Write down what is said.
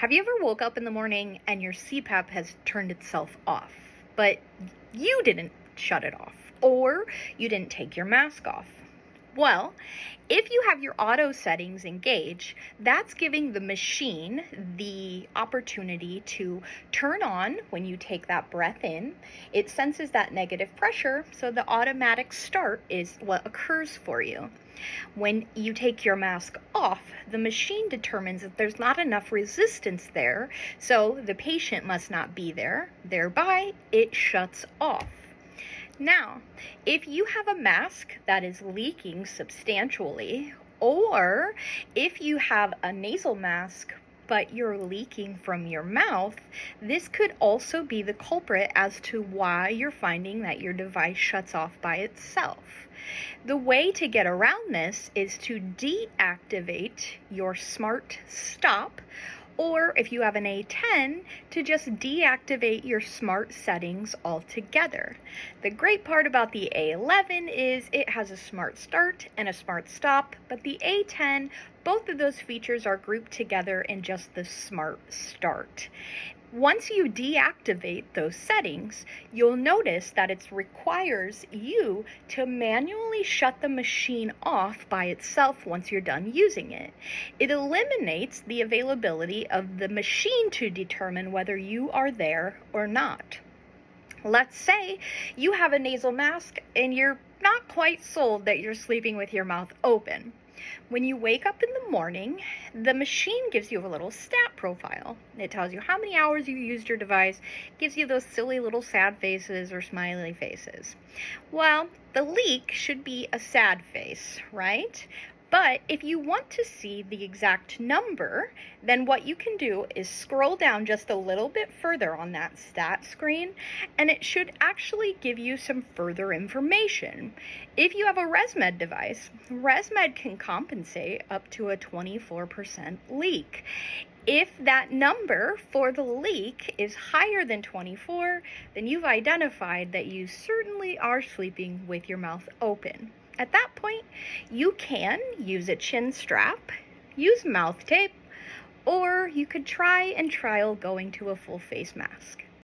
Have you ever woke up in the morning and your CPAP has turned itself off, but you didn't shut it off, or you didn't take your mask off? Well, if you have your auto settings engaged, that's giving the machine the opportunity to turn on when you take that breath in. It senses that negative pressure, so the automatic start is what occurs for you. When you take your mask off, the machine determines that there's not enough resistance there, so the patient must not be there. Thereby, it shuts off. Now, if you have a mask that is leaking substantially, or if you have a nasal mask but you're leaking from your mouth, this could also be the culprit as to why you're finding that your device shuts off by itself. The way to get around this is to deactivate your smart stop, or if you have an A10, to just deactivate your smart settings altogether. The great part about the A11 is it has a smart start and a smart stop, but the A10, both of those features are grouped together in just the smart start. Once you deactivate those settings, you'll notice that it requires you to manually shut the machine off by itself once you're done using it. It eliminates the availability of the machine to determine whether you are there or not. Let's say you have a nasal mask and you're not quite sold that you're sleeping with your mouth open. When you wake up in the morning, the machine gives you a little stat profile. It tells you how many hours you used your device, gives you those silly little sad faces or smiley faces. Well, the leak should be a sad face, right? But if you want to see the exact number, then what you can do is scroll down just a little bit further on that stat screen, and it should actually give you some further information. If you have a ResMed device, ResMed can compensate up to a 24% leak. If that number for the leak is higher than 24, then you've identified that you certainly are sleeping with your mouth open. At that point, you can use a chin strap, use mouth tape, or you could try and trial going to a full face mask.